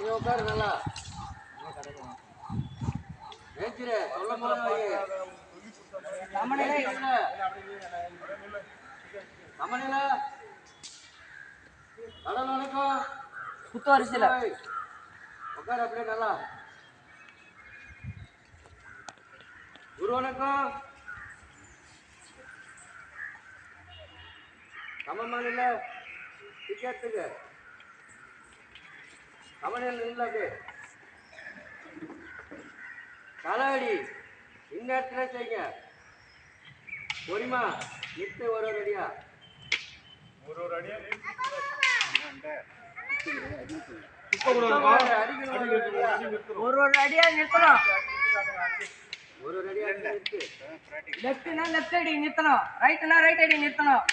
நீ உட்காரு நல்லா ஏஞ்சிரு சொல்லும் போது சமநிலை கடல் வணக்கம் குத்து வரிசையில் உட்காரு அப்படியே நல்லா குரு வணக்கம் சமமான டிக்கெட்டுக்கு சமநிலை இல்லை அப்படியே தலையடி இந்த இடத்துல செய்யுங்க பொறிமா நிறுத்து ஒரு அடியா ஒரு அடியா நிறுத்தணும் ஒரு அடியா நிறுத்து லெஃப்ட்னா லெஃப்ட் அடி நிறுத்தணும் ரைட்னா ரைட் அடி நிறுத்தணும்